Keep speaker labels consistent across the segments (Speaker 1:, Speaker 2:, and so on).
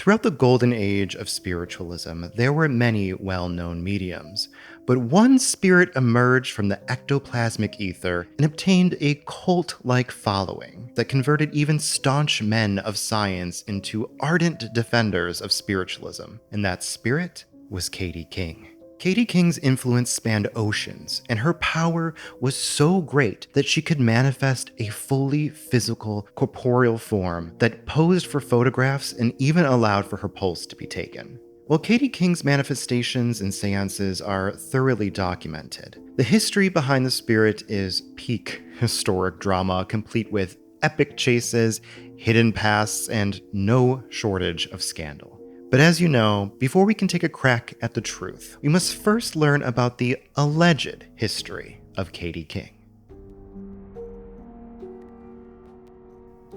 Speaker 1: Throughout the golden age of spiritualism, there were many well-known mediums, but one spirit emerged from the ectoplasmic ether and obtained a cult-like following that converted even staunch men of science into ardent defenders of spiritualism, and that spirit was Katie King. Katie King's influence spanned oceans, and her power was so great that she could manifest a fully physical, corporeal form that posed for photographs and even allowed for her pulse to be taken. While Katie King's manifestations and séances are thoroughly documented, the history behind the spirit is peak historic drama, complete with epic chases, hidden pasts, and no shortage of scandal. But as you know, before we can take a crack at the truth, we must first learn about the alleged history of Katie King.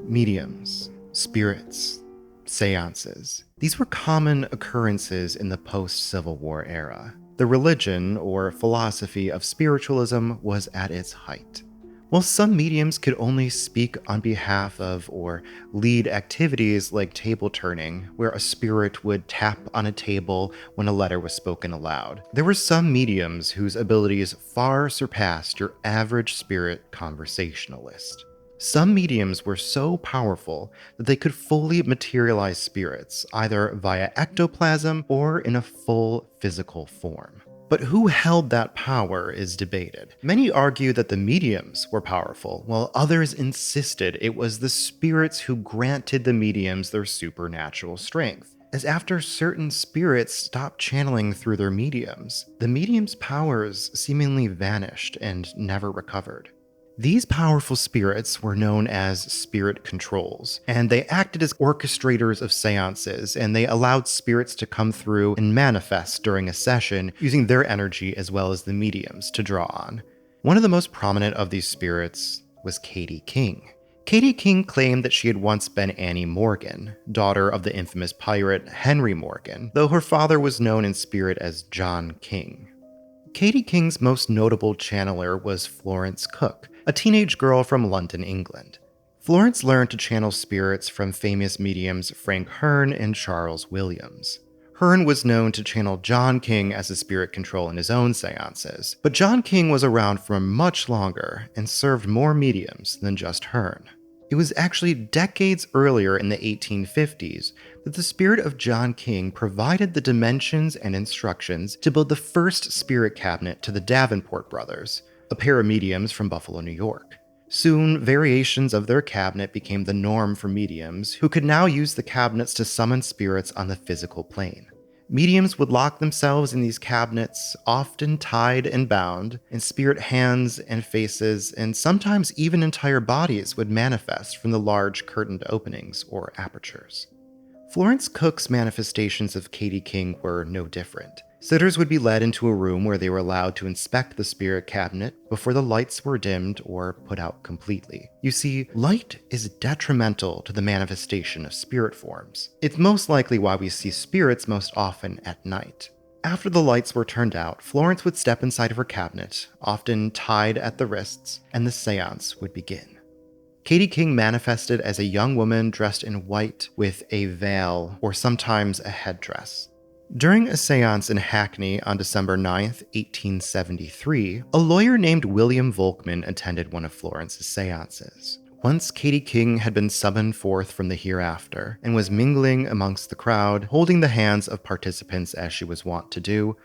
Speaker 1: Mediums, spirits, séances. These were common occurrences in the post-Civil War era. The religion or philosophy of spiritualism was at its height. While some mediums could only speak on behalf of or lead activities like table turning, where a spirit would tap on a table when a letter was spoken aloud, there were some mediums whose abilities far surpassed your average spirit conversationalist. Some mediums were so powerful that they could fully materialize spirits, either via ectoplasm or in a full physical form. But who held that power is debated. Many argue that the mediums were powerful, while others insisted it was the spirits who granted the mediums their supernatural strength. As after certain spirits stopped channeling through their mediums, the mediums' powers seemingly vanished and never recovered. These powerful spirits were known as spirit controls, and they acted as orchestrators of seances, and they allowed spirits to come through and manifest during a session using their energy as well as the mediums to draw on. One of the most prominent of these spirits was Katie King. Katie King claimed that she had once been Annie Morgan, daughter of the infamous pirate Henry Morgan, though her father was known in spirit as John King. Katie King's most notable channeler was Florence Cook, a teenage girl from London, England. Florence learned to channel spirits from famous mediums Frank Hearn and Charles Williams. Hearn was known to channel John King as a spirit control in his own seances, but John King was around for much longer and served more mediums than just Hearn. It was actually decades earlier in the 1850s that the spirit of John King provided the dimensions and instructions to build the first spirit cabinet to the Davenport brothers, a pair of mediums from Buffalo, New York. Soon, variations of their cabinet became the norm for mediums, who could now use the cabinets to summon spirits on the physical plane. Mediums would lock themselves in these cabinets, often tied and bound, and spirit hands and faces, and sometimes even entire bodies would manifest from the large curtained openings or apertures. Florence Cook's manifestations of Katie King were no different. Sitters would be led into a room where they were allowed to inspect the spirit cabinet before the lights were dimmed or put out completely. You see, light is detrimental to the manifestation of spirit forms. It's most likely why we see spirits most often at night. After the lights were turned out, Florence would step inside of her cabinet, often tied at the wrists, and the séance would begin. Katie King manifested as a young woman dressed in white with a veil or sometimes a headdress. During a séance in Hackney on December 9, 1873, a lawyer named William Volkman attended one of Florence's séances. Once Katie King had been summoned forth from the hereafter and was mingling amongst the crowd, holding the hands of participants as she was wont to do,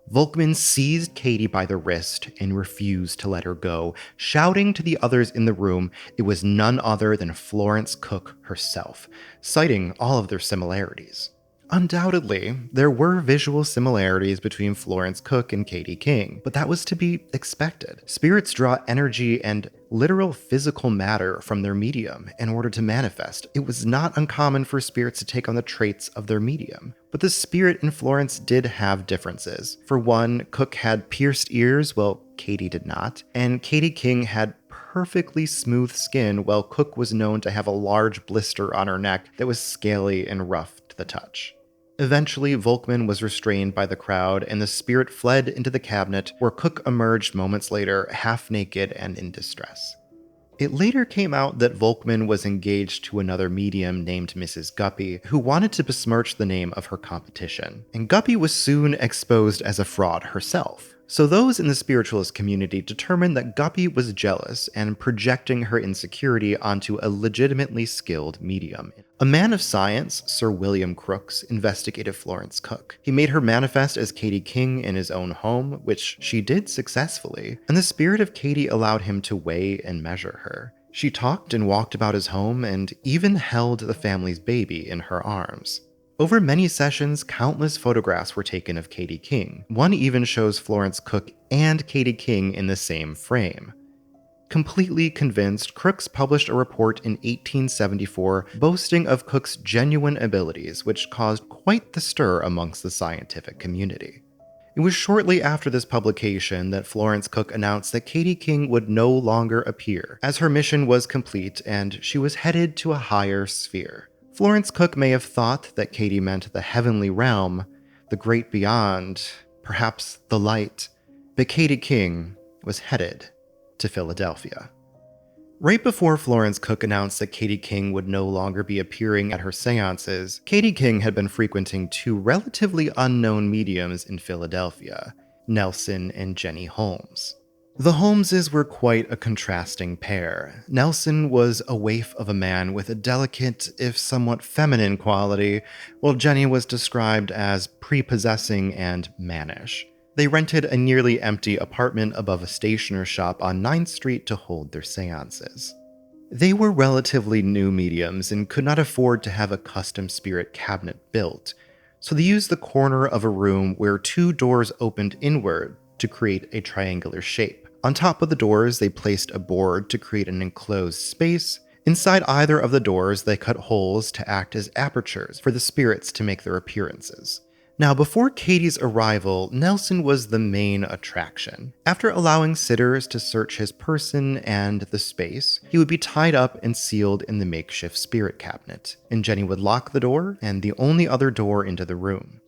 Speaker 1: Volkman seized Katie by the wrist and refused to let her go, shouting to the others in the room it was none other than Florence Cook herself, citing all of their similarities. Undoubtedly, there were visual similarities between Florence Cook and Katie King, but that was to be expected. Spirits draw energy and literal physical matter from their medium in order to manifest. It was not uncommon for spirits to take on the traits of their medium. But the spirit in Florence did have differences. For one, Cook had pierced ears, while Katie did not, and Katie King had perfectly smooth skin, while Cook was known to have a large blister on her neck that was scaly and rough to the touch. Eventually, Volkman was restrained by the crowd, and the spirit fled into the cabinet, where Cook emerged moments later, half naked and in distress. It later came out that Volkman was engaged to another medium named Mrs. Guppy, who wanted to besmirch the name of her competition, and Guppy was soon exposed as a fraud herself. So those in the spiritualist community determined that Guppy was jealous and projecting her insecurity onto a legitimately skilled medium. A man of science, Sir William Crookes, investigated Florence Cook. He made her manifest as Katie King in his own home, which she did successfully, and the spirit of Katie allowed him to weigh and measure her. She talked and walked about his home and even held the family's baby in her arms. Over many sessions, countless photographs were taken of Katie King. One even shows Florence Cook and Katie King in the same frame. Completely convinced, Crookes published a report in 1874 boasting of Cook's genuine abilities, which caused quite the stir amongst the scientific community. It was shortly after this publication that Florence Cook announced that Katie King would no longer appear, as her mission was complete and she was headed to a higher sphere. Florence Cook may have thought that Katie meant the heavenly realm, the great beyond, perhaps the light, but Katie King was headed to Philadelphia. Right before Florence Cook announced that Katie King would no longer be appearing at her séances, Katie King had been frequenting two relatively unknown mediums in Philadelphia, Nelson and Jenny Holmes. The Holmeses were quite a contrasting pair. Nelson was a waif of a man with a delicate, if somewhat feminine quality, while Jenny was described as prepossessing and mannish. They rented a nearly empty apartment above a stationer's shop on 9th Street to hold their séances. They were relatively new mediums and could not afford to have a custom spirit cabinet built, so they used the corner of a room where two doors opened inward to create a triangular shape. On top of the doors, they placed a board to create an enclosed space. Inside either of the doors, they cut holes to act as apertures for the spirits to make their appearances. Now, before Katie's arrival, Nelson was the main attraction. After allowing sitters to search his person and the space, he would be tied up and sealed in the makeshift spirit cabinet, and Jenny would lock the door and the only other door into the room.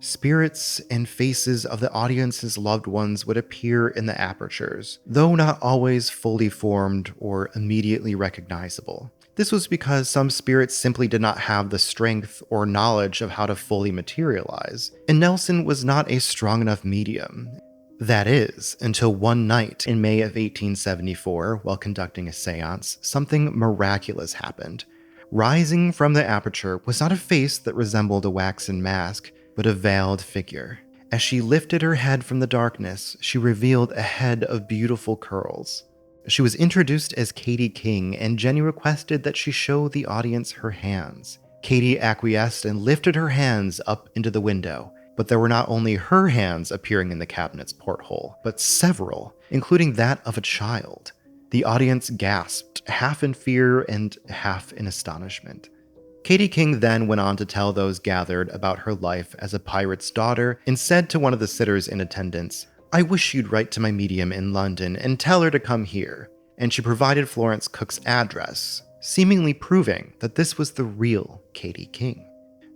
Speaker 1: Spirits and faces of the audience's loved ones would appear in the apertures, though not always fully formed or immediately recognizable. This was because some spirits simply did not have the strength or knowledge of how to fully materialize, and Nelson was not a strong enough medium. That is, until one night in May of 1874, while conducting a séance, something miraculous happened. Rising from the aperture was not a face that resembled a waxen mask, but a veiled figure. As she lifted her head from the darkness, she revealed a head of beautiful curls. She was introduced as Katie King, and Jenny requested that she show the audience her hands. Katie acquiesced and lifted her hands up into the window, but there were not only her hands appearing in the cabinet's porthole, but several, including that of a child. The audience gasped, half in fear and half in astonishment. Katie King then went on to tell those gathered about her life as a pirate's daughter and said to one of the sitters in attendance, "I wish you'd write to my medium in London and tell her to come here." And she provided Florence Cook's address, seemingly proving that this was the real Katie King.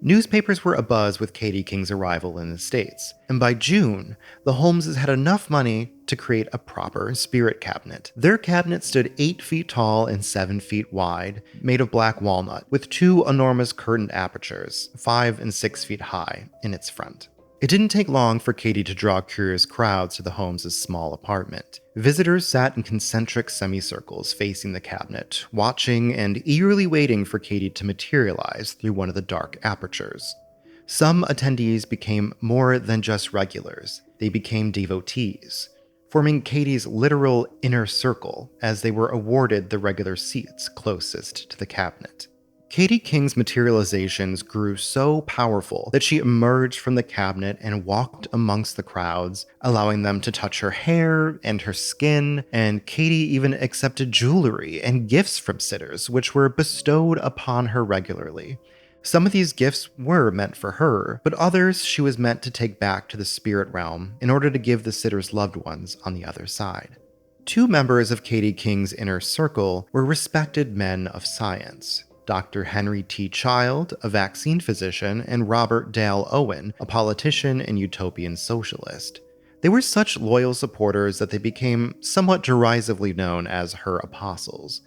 Speaker 1: Newspapers were abuzz with Katie King's arrival in the States, and by June, the Holmeses had enough money to create a proper spirit cabinet. Their cabinet stood 8 feet tall and 7 feet wide, made of black walnut, with 2 enormous curtained apertures, 5 and 6 feet high, in its front. It didn't take long for Katie to draw curious crowds to the Holmes' small apartment. Visitors sat in concentric semicircles facing the cabinet, watching and eagerly waiting for Katie to materialize through one of the dark apertures. Some attendees became more than just regulars. They became devotees, forming Katie's literal inner circle as they were awarded the regular seats closest to the cabinet. Katie King's materializations grew so powerful that she emerged from the cabinet and walked amongst the crowds, allowing them to touch her hair and her skin, and Katie even accepted jewelry and gifts from sitters, which were bestowed upon her regularly. Some of these gifts were meant for her, but others she was meant to take back to the spirit realm in order to give the sitter's loved ones on the other side. 2 members of Katie King's inner circle were respected men of science. Dr. Henry T. Child, a vaccine physician, and Robert Dale Owen, a politician and utopian socialist. They were such loyal supporters that they became somewhat derisively known as her apostles.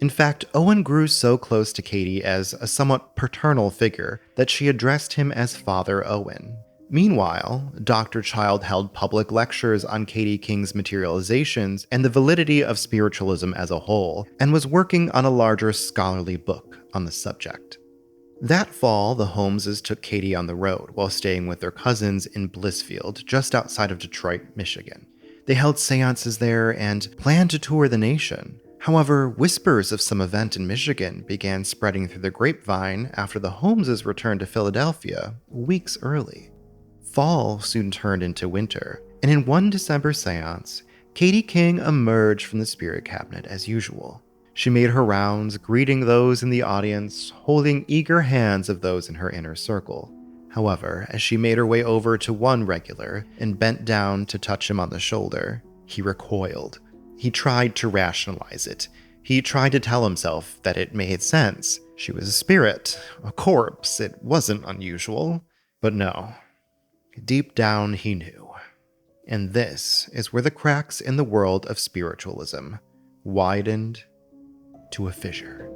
Speaker 1: In fact, Owen grew so close to Katie as a somewhat paternal figure that she addressed him as Father Owen. Meanwhile, Dr. Child held public lectures on Katie King's materializations and the validity of spiritualism as a whole, and was working on a larger scholarly book on the subject. That fall, the Holmeses took Katie on the road while staying with their cousins in Blissfield, just outside of Detroit, Michigan. They held séances there and planned to tour the nation. However, whispers of some event in Michigan began spreading through the grapevine after the Holmeses returned to Philadelphia weeks early. Fall soon turned into winter, and in one December séance, Katie King emerged from the spirit cabinet as usual. She made her rounds, greeting those in the audience, holding eager hands of those in her inner circle. However, as she made her way over to one regular and bent down to touch him on the shoulder, he recoiled. He tried to rationalize it. He tried to tell himself that it made sense. She was a spirit, a corpse, it wasn't unusual. But no. Deep down, he knew. And this is where the cracks in the world of spiritualism widened to a fissure.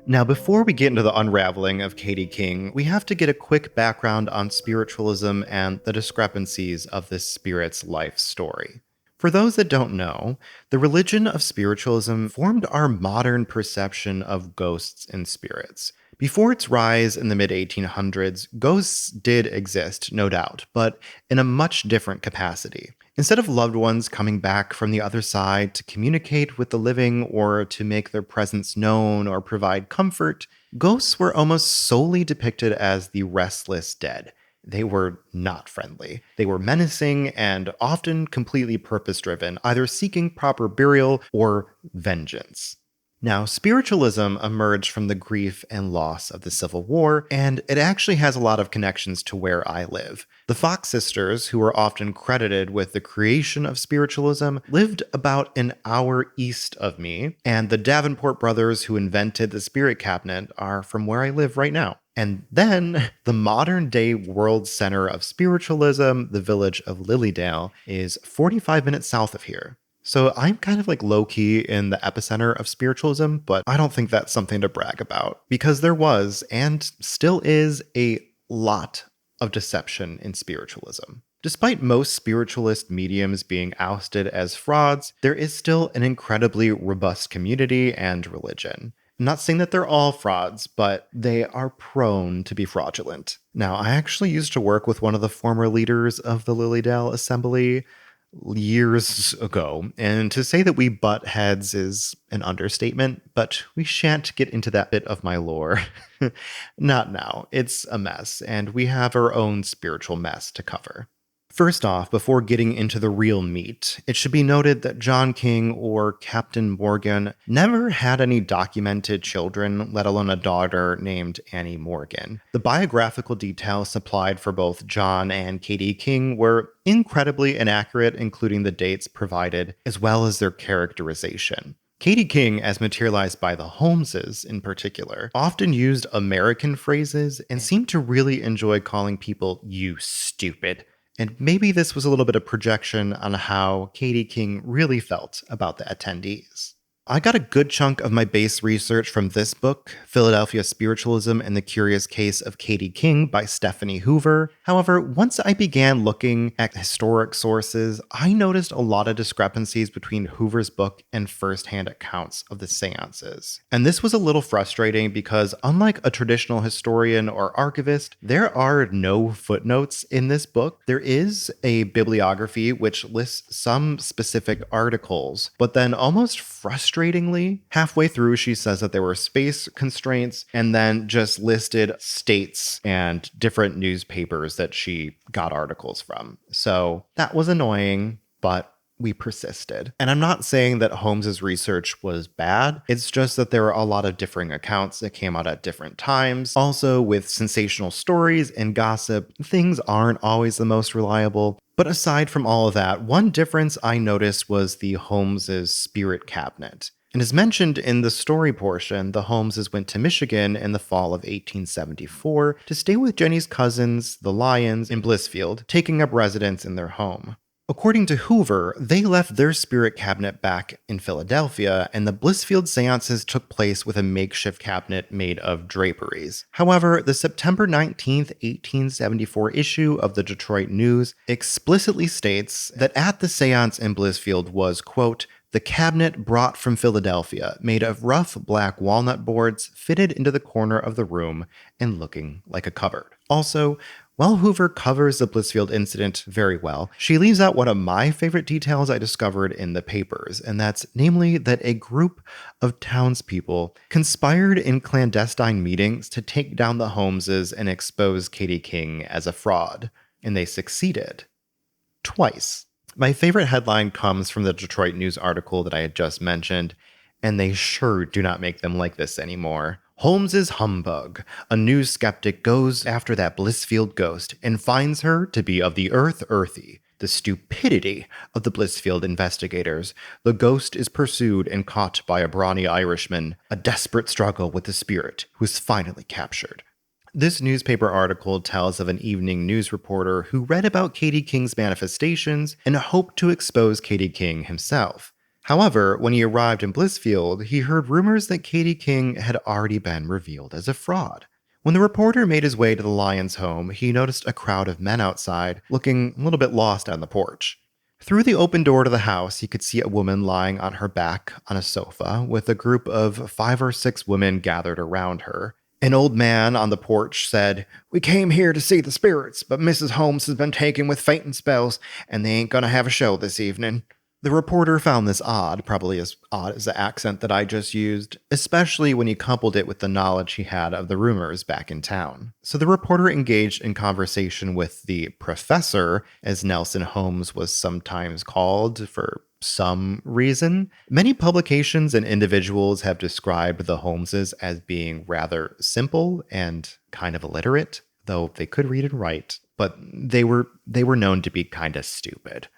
Speaker 1: Now, before we get into the unraveling of Katie King, we have to get a quick background on spiritualism and the discrepancies of this spirit's life story. For those that don't know, the religion of spiritualism formed our modern perception of ghosts and spirits. Before its rise in the mid-1800s, ghosts did exist, no doubt, but in a much different capacity. Instead of loved ones coming back from the other side to communicate with the living or to make their presence known or provide comfort, ghosts were almost solely depicted as the restless dead. They were not friendly. They were menacing and often completely purpose-driven, either seeking proper burial or vengeance. Now, spiritualism emerged from the grief and loss of the Civil War, and it actually has a lot of connections to where I live. The Fox sisters, who are often credited with the creation of spiritualism, lived about an hour east of me, and the Davenport brothers, who invented the spirit cabinet, are from where I live right now. And then the modern-day world center of spiritualism, the village of Lilydale, is 45 minutes south of here. So I'm kind of like low-key in the epicenter of spiritualism, but I don't think that's something to brag about, because there was, and still is, a lot of deception in spiritualism. Despite most spiritualist mediums being ousted as frauds, there is still an incredibly robust community and religion. I'm not saying that they're all frauds, but they are prone to be fraudulent. Now, I actually used to work with one of the former leaders of the Lilydale Assembly years ago, and to say that we butt heads is an understatement, but we shan't get into that bit of my lore. Not now. It's a mess, and we have our own spiritual mess to cover. First off, before getting into the real meat, it should be noted that John King, or Captain Morgan, never had any documented children, let alone a daughter named Annie Morgan. The biographical details supplied for both John and Katie King were incredibly inaccurate, including the dates provided, as well as their characterization. Katie King, as materialized by the Holmeses in particular, often used American phrases and seemed to really enjoy calling people "you stupid." And maybe this was a little bit of projection on how Katie King really felt about the attendees. I got a good chunk of my base research from this book, Philadelphia Spiritualism and the Curious Case of Katie King by Stephanie Hoover. However, once I began looking at historic sources, I noticed a lot of discrepancies between Hoover's book and first-hand accounts of the séances. And this was a little frustrating because, unlike a traditional historian or archivist, there are no footnotes in this book. There is a bibliography which lists some specific articles, but then almost frustratingly, halfway through, she says that there were space constraints and then just listed states and different newspapers that she got articles from. So that was annoying, but we persisted. And I'm not saying that Holmes's research was bad. It's just that there are a lot of differing accounts that came out at different times. Also, with sensational stories and gossip, things aren't always the most reliable. But aside from all of that, one difference I noticed was the Holmes's spirit cabinet. And as mentioned in the story portion, the Holmeses went to Michigan in the fall of 1874 to stay with Jenny's cousins, the Lyons, in Blissfield, taking up residence in their home. According to Hoover, they left their spirit cabinet back in Philadelphia, and the Blissfield séances took place with a makeshift cabinet made of draperies. However, the September 19th, 1874 issue of the Detroit News explicitly states that at the séance in Blissfield was, quote, the cabinet brought from Philadelphia, made of rough black walnut boards, fitted into the corner of the room and looking like a cupboard. Also, while Hoover covers the Blissfield incident very well, she leaves out one of my favorite details I discovered in the papers, and that's namely that a group of townspeople conspired in clandestine meetings to take down the Holmeses and expose Katie King as a fraud, and they succeeded. Twice. My favorite headline comes from the Detroit News article that I had just mentioned, and they sure do not make them like this anymore. Holmes's humbug. A news skeptic goes after that Blissfield ghost and finds her to be of the earthy. The stupidity of the Blissfield investigators. The ghost is pursued and caught by a brawny Irishman. A desperate struggle with the spirit, who is finally captured. This newspaper article tells of an evening news reporter who read about Katie King's manifestations and hoped to expose Katie King himself. However, when he arrived in Blissfield, he heard rumors that Katie King had already been revealed as a fraud. When the reporter made his way to the Lyons' home, he noticed a crowd of men outside, looking a little bit lost on the porch. Through the open door to the house, he could see a woman lying on her back on a sofa, with a group of 5 or 6 women gathered around her. An old man on the porch said, "We came here to see the spirits, but Mrs. Holmes has been taken with fainting spells, and they ain't gonna have a show this evening." The reporter found this odd, probably as odd as the accent that I just used, especially when he coupled it with the knowledge he had of the rumors back in town. So the reporter engaged in conversation with the professor, as Nelson Holmes was sometimes called for some reason. Many publications and individuals have described the Holmeses as being rather simple and kind of illiterate, though they could read and write, but they were known to be kind of stupid.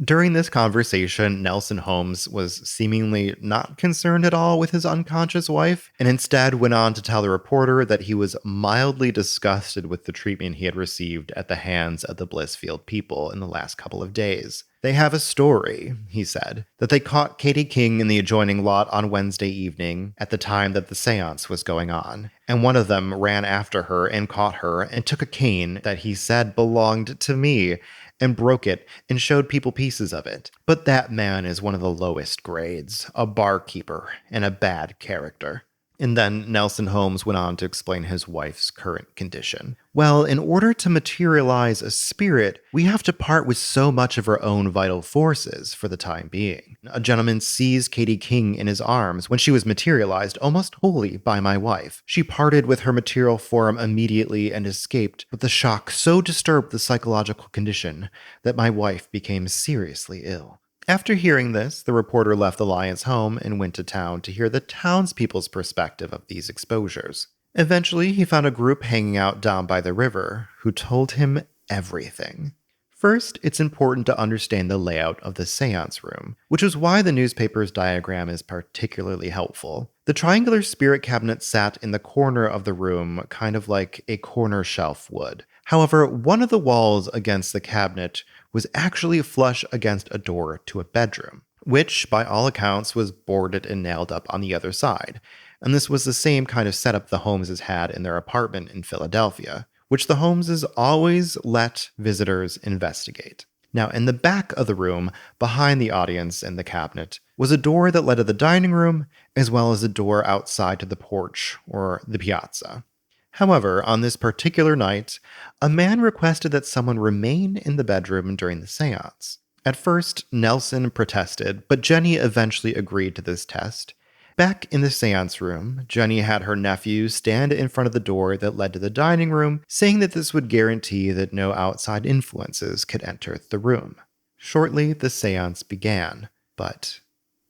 Speaker 1: During this conversation, Nelson Holmes was seemingly not concerned at all with his unconscious wife, and instead went on to tell the reporter that he was mildly disgusted with the treatment he had received at the hands of the Blissfield people in the last couple of days. They have a story, he said, that they caught Katie King in the adjoining lot on Wednesday evening at the time that the séance was going on, and one of them ran after her and caught her and took a cane that he said belonged to me and broke it and showed people pieces of it. But that man is one of the lowest grades, a barkeeper and a bad character. And then Nelson Holmes went on to explain his wife's current condition. Well, in order to materialize a spirit, we have to part with so much of our own vital forces for the time being. A gentleman seized Katie King in his arms when she was materialized almost wholly by my wife. She parted with her material form immediately and escaped, but the shock so disturbed the psychological condition that my wife became seriously ill. After hearing this, the reporter left the Lyons' home and went to town to hear the townspeople's perspective of these exposures. Eventually, he found a group hanging out down by the river who told him everything. First, it's important to understand the layout of the séance room, which is why the newspaper's diagram is particularly helpful. The triangular spirit cabinet sat in the corner of the room, kind of like a corner shelf would. However, one of the walls against the cabinet was actually flush against a door to a bedroom, which, by all accounts, was boarded and nailed up on the other side. And this was the same kind of setup the Holmeses had in their apartment in Philadelphia, which the Holmeses always let visitors investigate. Now, in the back of the room, behind the audience and the cabinet, was a door that led to the dining room, as well as a door outside to the porch or the piazza. However, on this particular night, a man requested that someone remain in the bedroom during the séance. At first, Nelson protested, but Jenny eventually agreed to this test. Back in the séance room, Jenny had her nephew stand in front of the door that led to the dining room, saying that this would guarantee that no outside influences could enter the room. Shortly, the séance began, but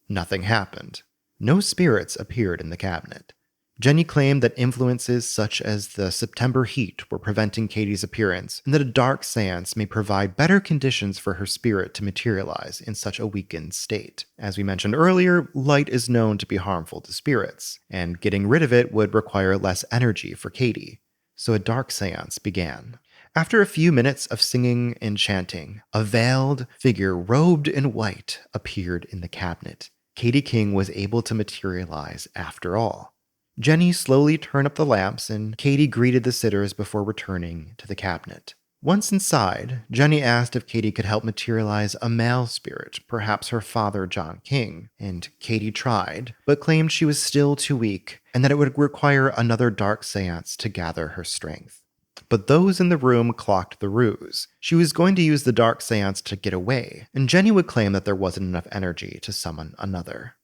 Speaker 1: nothing happened. No spirits appeared in the cabinet. Jenny claimed that influences such as the September heat were preventing Katie's appearance, and that a dark séance may provide better conditions for her spirit to materialize in such a weakened state. As we mentioned earlier, light is known to be harmful to spirits, and getting rid of it would require less energy for Katie. So a dark séance began. After a few minutes of singing and chanting, a veiled figure robed in white appeared in the cabinet. Katie King was able to materialize after all. Jenny slowly turned up the lamps, and Katie greeted the sitters before returning to the cabinet. Once inside, Jenny asked if Katie could help materialize a male spirit, perhaps her father, John King, and Katie tried, but claimed she was still too weak and that it would require another dark séance to gather her strength. But those in the room clocked the ruse. She was going to use the dark séance to get away, and Jenny would claim that there wasn't enough energy to summon another.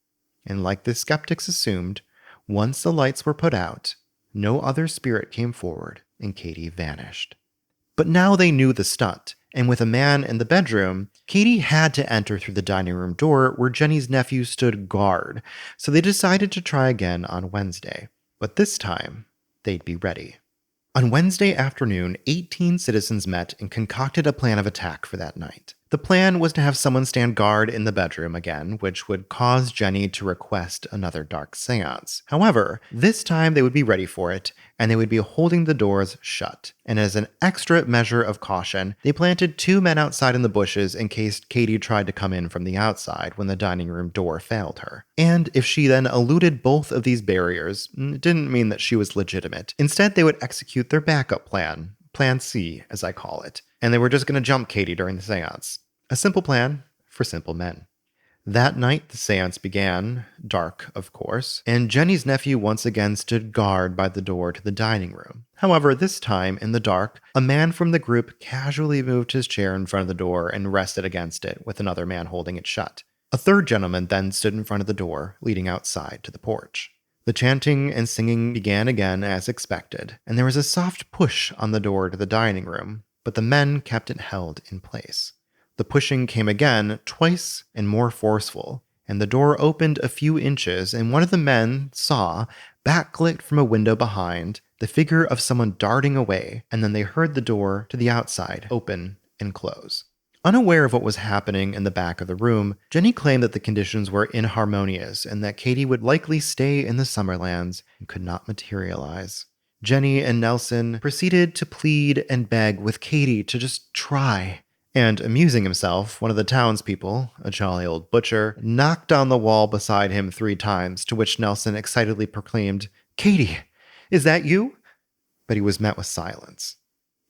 Speaker 1: And like the skeptics assumed, once the lights were put out, no other spirit came forward, and Katie vanished. But now they knew the stunt, and with a man in the bedroom, Katie had to enter through the dining room door where Jenny's nephew stood guard, so they decided to try again on Wednesday. But this time, they'd be ready. On Wednesday afternoon, 18 citizens met and concocted a plan of attack for that night. The plan was to have someone stand guard in the bedroom again, which would cause Jenny to request another dark séance. However, this time they would be ready for it, and they would be holding the doors shut. And as an extra measure of caution, they planted 2 men outside in the bushes in case Katie tried to come in from the outside when the dining room door failed her. And if she then eluded both of these barriers, it didn't mean that she was legitimate. Instead, they would execute their backup plan. Plan C, as I call it. And they were just going to jump Katie during the séance. A simple plan for simple men. That night, the séance began, dark, of course, and Jenny's nephew once again stood guard by the door to the dining room. However, this time, in the dark, a man from the group casually moved his chair in front of the door and rested against it, with another man holding it shut. A third gentleman then stood in front of the door, leading outside to the porch. The chanting and singing began again as expected, and there was a soft push on the door to the dining room, but the men kept it held in place. The pushing came again, twice and more forceful, and the door opened a few inches, and one of the men saw, backlit from a window behind, the figure of someone darting away, and then they heard the door to the outside open and close. Unaware of what was happening in the back of the room, Jenny claimed that the conditions were inharmonious and that Katie would likely stay in the Summerlands and could not materialize. Jenny and Nelson proceeded to plead and beg with Katie to just try. And amusing himself, one of the townspeople, a jolly old butcher, knocked on the wall beside him 3 times, to which Nelson excitedly proclaimed, "Katie, is that you?" But he was met with silence.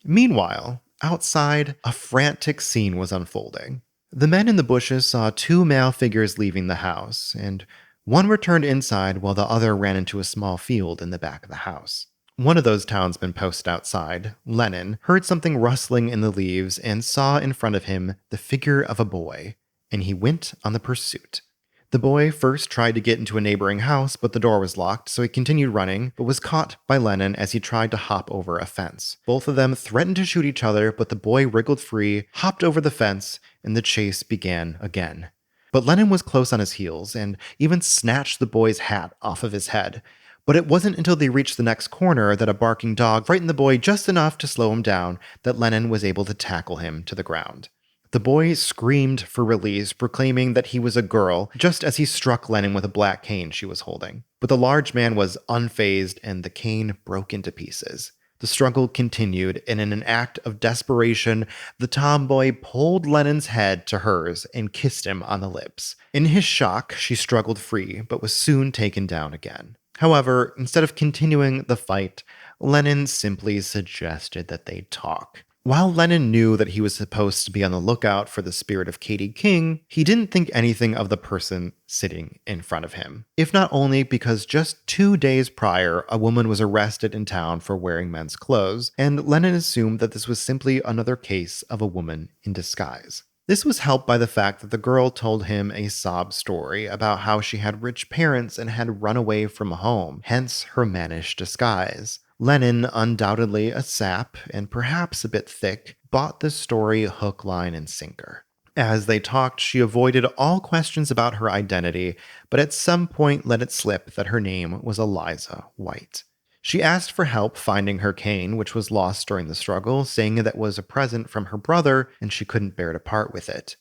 Speaker 1: Meanwhile, outside, a frantic scene was unfolding. The men in the bushes saw 2 male figures leaving the house, and one returned inside while the other ran into a small field in the back of the house. One of those townsmen posted outside, Lennon, heard something rustling in the leaves and saw in front of him the figure of a boy, and he went on the pursuit. The boy first tried to get into a neighboring house, but the door was locked, so he continued running, but was caught by Lennon as he tried to hop over a fence. Both of them threatened to shoot each other, but the boy wriggled free, hopped over the fence, and the chase began again. But Lennon was close on his heels, and even snatched the boy's hat off of his head. But it wasn't until they reached the next corner that a barking dog frightened the boy just enough to slow him down that Lennon was able to tackle him to the ground. The boy screamed for release, proclaiming that he was a girl, just as he struck Lennon with a black cane she was holding. But the large man was unfazed, and the cane broke into pieces. The struggle continued, and in an act of desperation, the tomboy pulled Lennon's head to hers and kissed him on the lips. In his shock, she struggled free, but was soon taken down again. However, instead of continuing the fight, Lennon simply suggested that they talk. While Lennon knew that he was supposed to be on the lookout for the spirit of Katie King, he didn't think anything of the person sitting in front of him. If not only because just 2 days prior, a woman was arrested in town for wearing men's clothes, and Lennon assumed that this was simply another case of a woman in disguise. This was helped by the fact that the girl told him a sob story about how she had rich parents and had run away from home, hence her mannish disguise. Lennon, undoubtedly a sap and perhaps a bit thick, bought this story hook, line, and sinker. As they talked, she avoided all questions about her identity, but at some point let it slip that her name was Eliza White. She asked for help finding her cane, which was lost during the struggle, saying that it was a present from her brother and she couldn't bear to part with it.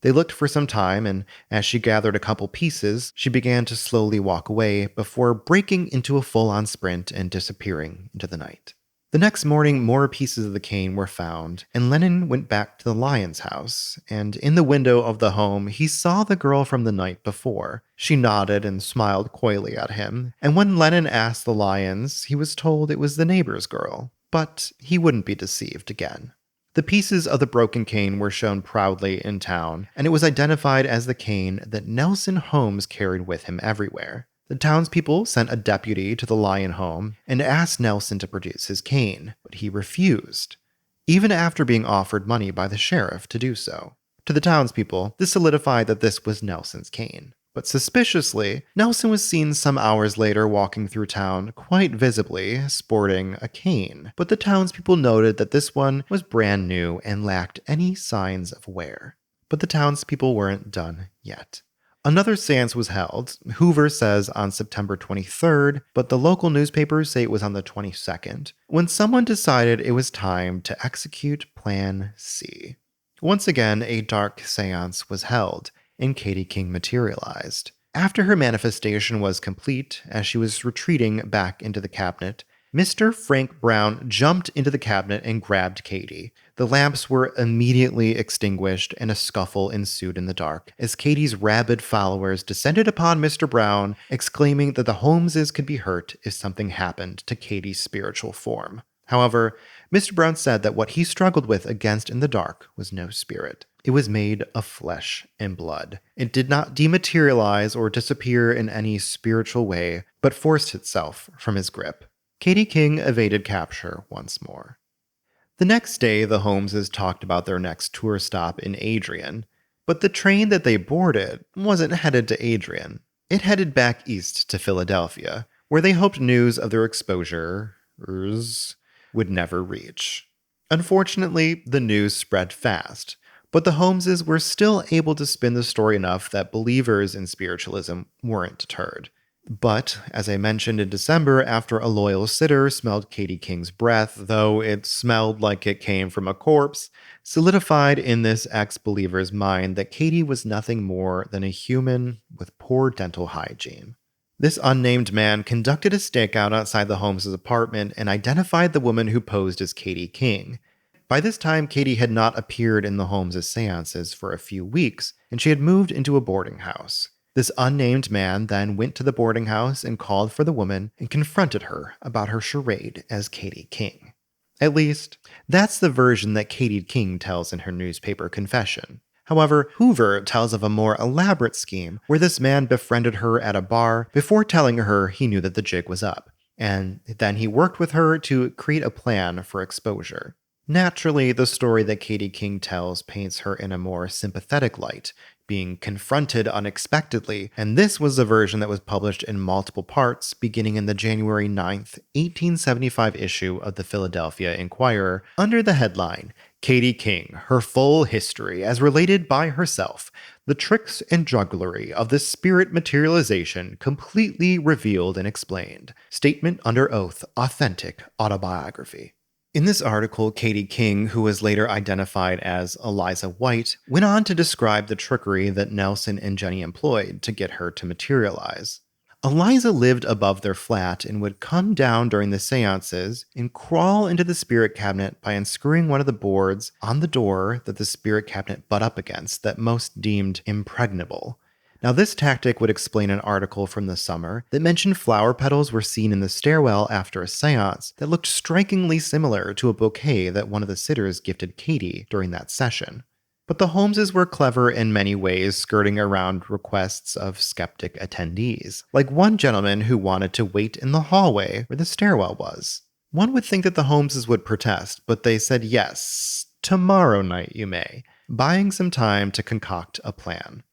Speaker 1: They looked for some time, and as she gathered a couple pieces, she began to slowly walk away before breaking into a full-on sprint and disappearing into the night. The next morning, more pieces of the cane were found, and Lennon went back to the Lyons house, and in the window of the home, he saw the girl from the night before. She nodded and smiled coyly at him, and when Lennon asked the Lyons, he was told it was the neighbor's girl, but he wouldn't be deceived again. The pieces of the broken cane were shown proudly in town, and it was identified as the cane that Nelson Holmes carried with him everywhere. The townspeople sent a deputy to the Lyon home and asked Nelson to produce his cane, but he refused, even after being offered money by the sheriff to do so. To the townspeople, this solidified that this was Nelson's cane. But suspiciously, Nelson was seen some hours later walking through town, quite visibly, sporting a cane. But the townspeople noted that this one was brand new and lacked any signs of wear. But the townspeople weren't done yet. Another séance was held, Hoover says on September 23rd, but the local newspapers say it was on the 22nd, when someone decided it was time to execute Plan C. Once again, a dark séance was held, and Katie King materialized. After her manifestation was complete, as she was retreating back into the cabinet, Mr. Frank Brown jumped into the cabinet and grabbed Katie. The lamps were immediately extinguished and a scuffle ensued in the dark, as Katie's rabid followers descended upon Mr. Brown, exclaiming that the Holmeses could be hurt if something happened to Katie's spiritual form. However, Mr. Brown said that what he struggled with against in the dark was no spirit. It was made of flesh and blood. It did not dematerialize or disappear in any spiritual way, but forced itself from his grip. Katie King evaded capture once more. The next day, the Holmeses talked about their next tour stop in Adrian, but the train that they boarded wasn't headed to Adrian. It headed back east to Philadelphia, where they hoped news of their exposures would never reach. Unfortunately, the news spread fast, but the Holmeses were still able to spin the story enough that believers in spiritualism weren't deterred. But, as I mentioned in December, after a loyal sitter smelled Katie King's breath, though it smelled like it came from a corpse, solidified in this ex-believer's mind that Katie was nothing more than a human with poor dental hygiene. This unnamed man conducted a stakeout outside the Holmes' apartment and identified the woman who posed as Katie King. By this time, Katie had not appeared in the Holmes' séances for a few weeks, and she had moved into a boarding house. This unnamed man then went to the boarding house and called for the woman and confronted her about her charade as Katie King. At least, that's the version that Katie King tells in her newspaper confession. However, Hoover tells of a more elaborate scheme where this man befriended her at a bar before telling her he knew that the jig was up, and then he worked with her to create a plan for exposure. Naturally, the story that Katie King tells paints her in a more sympathetic light, being confronted unexpectedly, and this was the version that was published in multiple parts beginning in the January 9th, 1875 issue of the Philadelphia Inquirer under the headline, Katie King, Her Full History as Related by Herself, The Tricks and Jugglery of the Spirit Materialization Completely Revealed and Explained. Statement under oath, authentic autobiography. In this article, Katie King, who was later identified as Eliza White, went on to describe the trickery that Nelson and Jenny employed to get her to materialize. Eliza lived above their flat and would come down during the séances and crawl into the spirit cabinet by unscrewing one of the boards on the door that the spirit cabinet butt up against that most deemed impregnable. Now, this tactic would explain an article from the summer that mentioned flower petals were seen in the stairwell after a séance that looked strikingly similar to a bouquet that one of the sitters gifted Katie during that session. But the Holmeses were clever in many ways, skirting around requests of skeptic attendees, like one gentleman who wanted to wait in the hallway where the stairwell was. One would think that the Holmeses would protest, but they said yes, tomorrow night you may, buying some time to concoct a plan.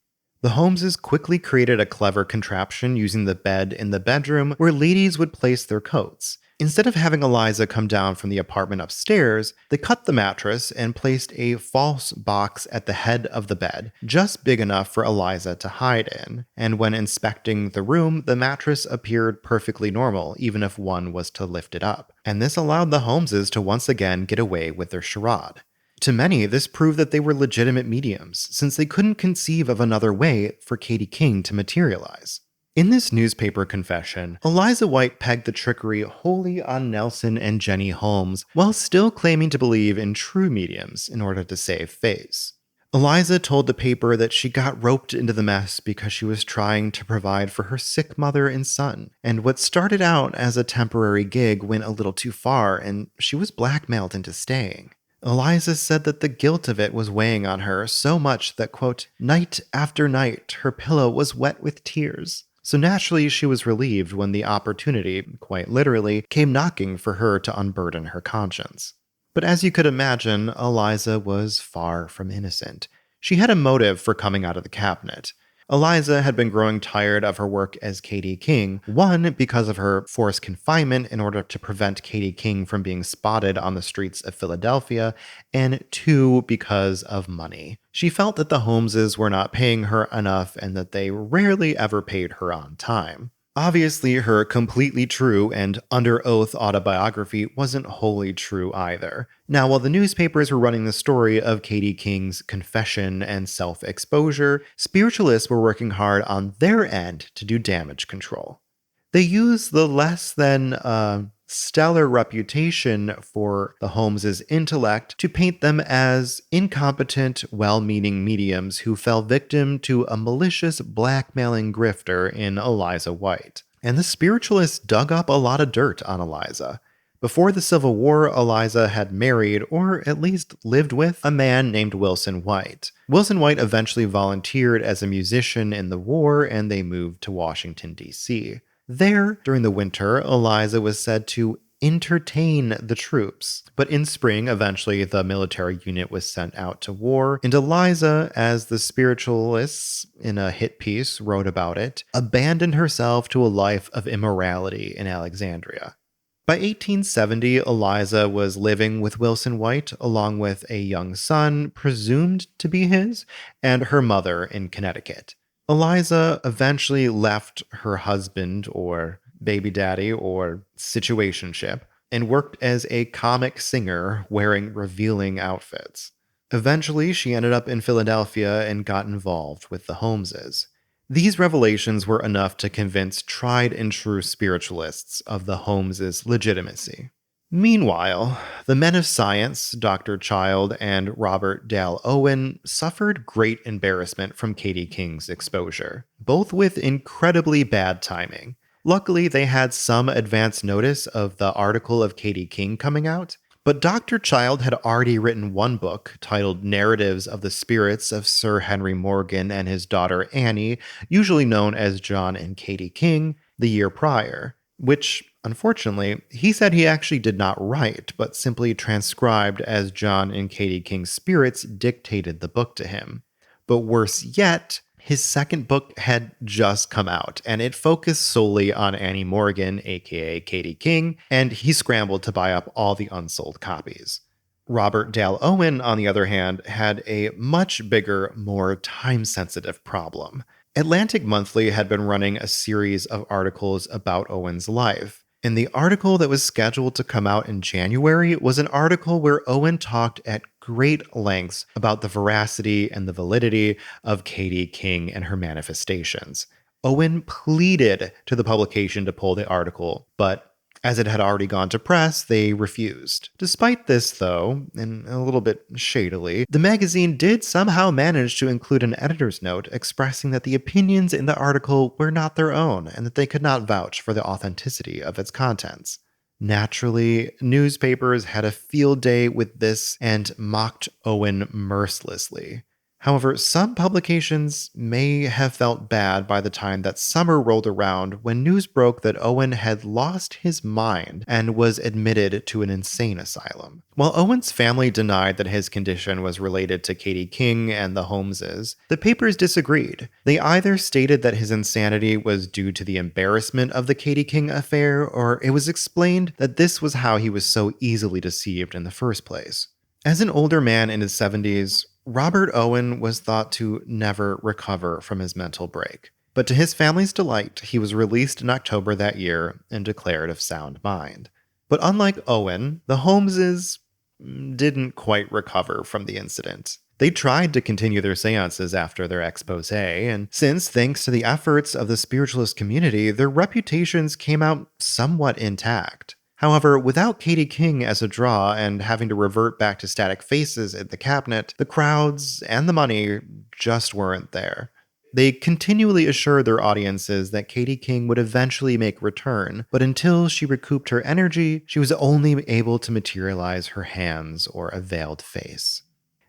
Speaker 1: The Holmeses quickly created a clever contraption using the bed in the bedroom where ladies would place their coats. Instead of having Eliza come down from the apartment upstairs, they cut the mattress and placed a false box at the head of the bed, just big enough for Eliza to hide in. And when inspecting the room, the mattress appeared perfectly normal, even if one was to lift it up. And this allowed the Holmeses to once again get away with their charade. To many, this proved that they were legitimate mediums, since they couldn't conceive of another way for Katie King to materialize. In this newspaper confession, Eliza White pegged the trickery wholly on Nelson and Jenny Holmes, while still claiming to believe in true mediums in order to save face. Eliza told the paper that she got roped into the mess because she was trying to provide for her sick mother and son, and what started out as a temporary gig went a little too far, and she was blackmailed into staying. Eliza said that the guilt of it was weighing on her so much that, quote, night after night, her pillow was wet with tears. So naturally, she was relieved when the opportunity, quite literally, came knocking for her to unburden her conscience. But as you could imagine, Eliza was far from innocent. She had a motive for coming out of the cabinet. Eliza had been growing tired of her work as Katie King, one, because of her forced confinement in order to prevent Katie King from being spotted on the streets of Philadelphia, and two, because of money. She felt that the Holmeses were not paying her enough and that they rarely ever paid her on time. Obviously, her completely true and under oath autobiography wasn't wholly true either. Now, while the newspapers were running the story of Katie King's confession and self-exposure, spiritualists were working hard on their end to do damage control. They used the less than stellar reputation for the Holmeses' intellect to paint them as incompetent, well-meaning mediums who fell victim to a malicious, blackmailing grifter in Eliza White. And the spiritualists dug up a lot of dirt on Eliza. Before the Civil War, Eliza had married, or at least lived with, a man named Wilson White. Wilson White eventually volunteered as a musician in the war, and they moved to Washington, D.C. There, during the winter, Eliza was said to entertain the troops. But in spring, eventually, the military unit was sent out to war, and Eliza, as the spiritualists in a hit piece wrote about it, abandoned herself to a life of immorality in Alexandria. By 1870, Eliza was living with Wilson White, along with a young son, presumed to be his, and her mother in Connecticut. Eliza eventually left her husband, or baby daddy, or situationship, and worked as a comic singer wearing revealing outfits. Eventually, she ended up in Philadelphia and got involved with the Holmeses. These revelations were enough to convince tried and true spiritualists of the Holmeses' legitimacy. Meanwhile, the men of science, Dr. Child and Robert Dale Owen, suffered great embarrassment from Katie King's exposure, both with incredibly bad timing. Luckily, they had some advance notice of the article of Katie King coming out, but Dr. Child had already written one book titled Narratives of the Spirits of Sir Henry Morgan and his daughter Annie, usually known as John and Katie King, the year prior, which, unfortunately, he said he actually did not write, but simply transcribed as John and Katie King's spirits dictated the book to him. But worse yet, his second book had just come out, and it focused solely on Annie Morgan, aka Katie King, and he scrambled to buy up all the unsold copies. Robert Dale Owen, on the other hand, had a much bigger, more time-sensitive problem. Atlantic Monthly had been running a series of articles about Owen's life, and the article that was scheduled to come out in January was an article where Owen talked at great lengths about the veracity and the validity of Katie King and her manifestations. Owen pleaded to the publication to pull the article, but as it had already gone to press, they refused. Despite this, though, and a little bit shadily, the magazine did somehow manage to include an editor's note expressing that the opinions in the article were not their own and that they could not vouch for the authenticity of its contents. Naturally, newspapers had a field day with this and mocked Owen mercilessly. However, some publications may have felt bad by the time that summer rolled around when news broke that Owen had lost his mind and was admitted to an insane asylum. While Owen's family denied that his condition was related to Katie King and the Holmeses, the papers disagreed. They either stated that his insanity was due to the embarrassment of the Katie King affair, or it was explained that this was how he was so easily deceived in the first place. As an older man in his 70s, Robert Owen was thought to never recover from his mental break. But to his family's delight, he was released in October that year and declared of sound mind. But unlike Owen, the Holmeses didn't quite recover from the incident. They tried to continue their seances after their expose, and since, thanks to the efforts of the spiritualist community, their reputations came out somewhat intact. However, without Katie King as a draw and having to revert back to static faces at the cabinet, the crowds and the money just weren't there. They continually assured their audiences that Katie King would eventually make a return, but until she recouped her energy, she was only able to materialize her hands or a veiled face.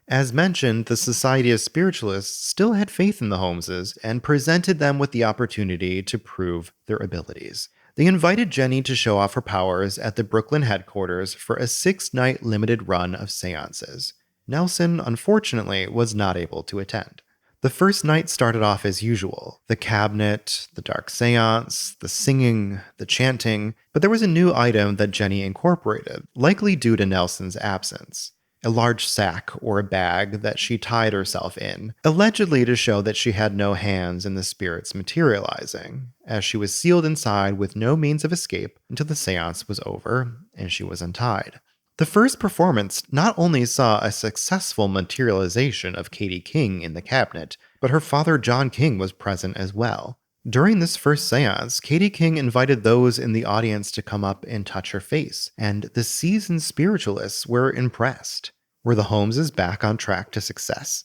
Speaker 1: As mentioned, the Society of Spiritualists still had faith in the Holmeses and presented them with the opportunity to prove their abilities. They invited Jenny to show off her powers at the Brooklyn headquarters for a 6-night limited run of séances. Nelson, unfortunately, was not able to attend. The first night started off as usual. The cabinet, the dark séance, the singing, the chanting, but there was a new item that Jenny incorporated, likely due to Nelson's absence. A large sack or a bag that she tied herself in, allegedly to show that she had no hands in the spirits materializing, as she was sealed inside with no means of escape until the seance was over and she was untied. The first performance not only saw a successful materialization of Katie King in the cabinet, but her father John King was present as well. During this first seance, Katie King invited those in the audience to come up and touch her face, and the seasoned spiritualists were impressed. Were the Holmeses back on track to success?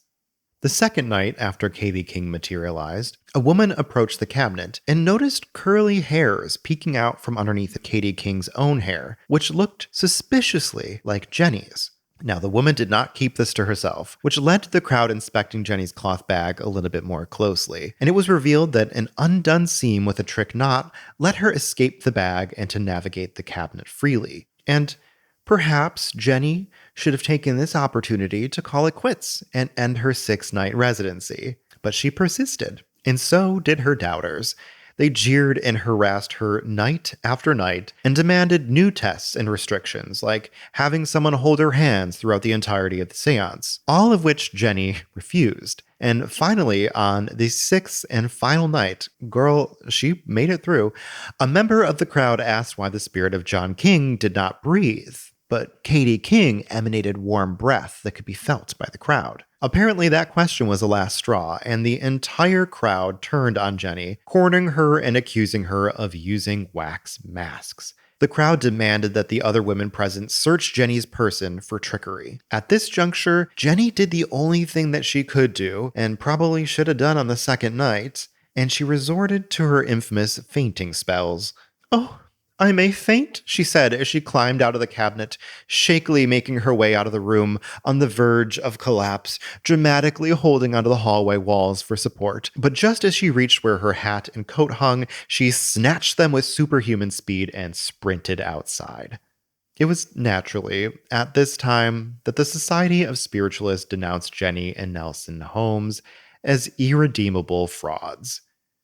Speaker 1: The second night after Katie King materialized, a woman approached the cabinet and noticed curly hairs peeking out from underneath Katie King's own hair, which looked suspiciously like Jenny's. Now, the woman did not keep this to herself, which led to the crowd inspecting Jenny's cloth bag a little bit more closely, and it was revealed that an undone seam with a trick knot let her escape the bag and to navigate the cabinet freely. And perhaps Jenny should have taken this opportunity to call it quits and end her 6-night residency, but she persisted, and so did her doubters. They jeered and harassed her night after night and demanded new tests and restrictions, like having someone hold her hands throughout the entirety of the seance, all of which Jenny refused. And finally, on the 6th and final night, she made it through, a member of the crowd asked why the spirit of John King did not breathe, but Katie King emanated warm breath that could be felt by the crowd. Apparently, that question was the last straw, and the entire crowd turned on Jenny, cornering her and accusing her of using wax masks. The crowd demanded that the other women present search Jenny's person for trickery. At this juncture, Jenny did the only thing that she could do, and probably should have done on the second night, and she resorted to her infamous fainting spells. "Oh, I may faint," she said as she climbed out of the cabinet, shakily making her way out of the room on the verge of collapse, dramatically holding onto the hallway walls for support. But just as she reached where her hat and coat hung, she snatched them with superhuman speed and sprinted outside. It was naturally at this time that the Society of Spiritualists denounced Jenny and Nelson Holmes as irredeemable frauds.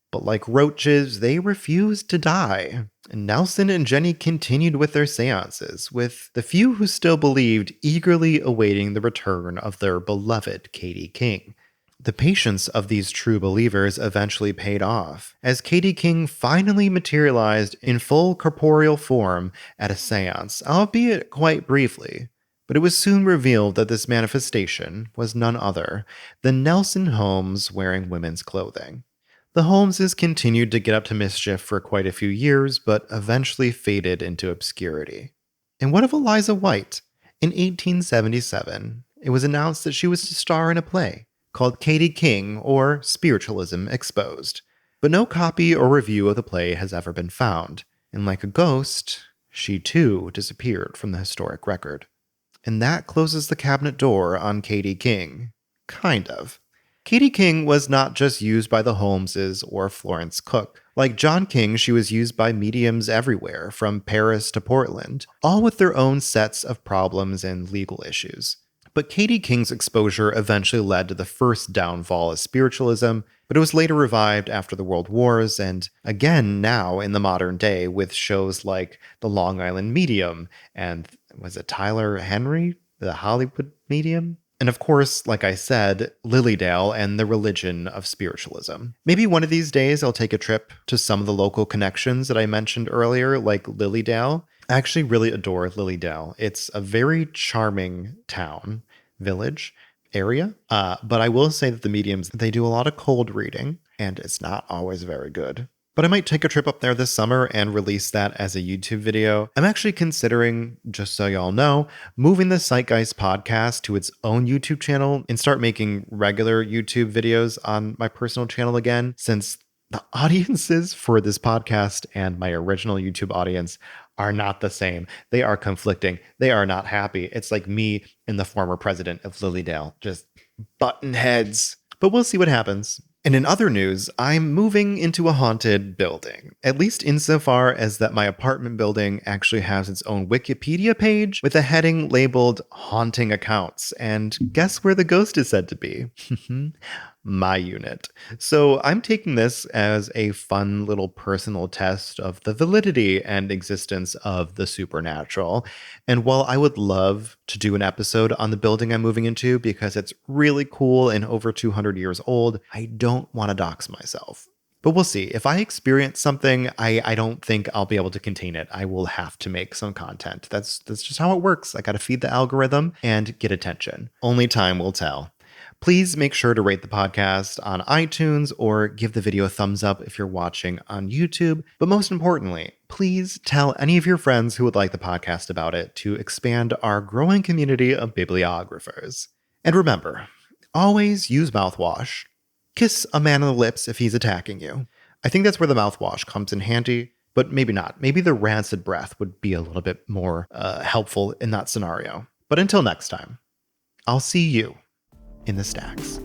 Speaker 1: But like roaches, they refused to die. Nelson and Jenny continued with their seances, with the few who still believed eagerly awaiting the return of their beloved Katie King. The patience of these true believers eventually paid off, as Katie King finally materialized in full corporeal form at a seance, albeit quite briefly. But it was soon revealed that this manifestation was none other than Nelson Holmes wearing women's clothing. The Holmeses continued to get up to mischief for quite a few years, but eventually faded into obscurity. And what of Eliza White? In 1877, it was announced that she was to star in a play called Katie King, or Spiritualism Exposed. But no copy or review of the play has ever been found, and like a ghost, she too disappeared from the historic record. And that closes the cabinet door on Katie King. Kind of. Katie King was not just used by the Holmeses or Florence Cook. Like John King, she was used by mediums everywhere, from Paris to Portland, all with their own sets of problems and legal issues. But Katie King's exposure eventually led to the first downfall of spiritualism, but it was later revived after the World Wars and again now in the modern day with shows like The Long Island Medium and was it Tyler Henry, the Hollywood Medium? And of course, like I said, Lilydale and the religion of spiritualism. Maybe one of these days I'll take a trip to some of the local connections that I mentioned earlier, like Lilydale. I actually really adore Lilydale. It's a very charming town, village, area. But I will say that the mediums, they do a lot of cold reading, and it's not always very good. But I might take a trip up there this summer and release that as a YouTube video. I'm actually considering, just so y'all know, moving the Citegeist podcast to its own YouTube channel and start making regular YouTube videos on my personal channel again, since the audiences for this podcast and my original YouTube audience are not the same. They are conflicting. They are not happy. It's like me and the former president of Lilydale, just button heads. But we'll see what happens. And in other news, I'm moving into a haunted building, at least insofar as that my apartment building actually has its own Wikipedia page with a heading labeled Haunting Accounts. And guess where the ghost is said to be? My unit. So I'm taking this as a fun little personal test of the validity and existence of the supernatural. And while I would love to do an episode on the building I'm moving into because it's really cool and over 200 years old, I don't want to dox myself. But we'll see. If I experience something, I don't think I'll be able to contain it. I will have to make some content. That's just how it works. I got to feed the algorithm and get attention. Only time will tell. Please make sure to rate the podcast on iTunes or give the video a thumbs up if you're watching on YouTube. But most importantly, please tell any of your friends who would like the podcast about it to expand our growing community of bibliographers. And remember, always use mouthwash. Kiss a man on the lips if he's attacking you. I think that's where the mouthwash comes in handy, but maybe not. Maybe the rancid breath would be a little bit more helpful in that scenario. But until next time, I'll see you in the stacks.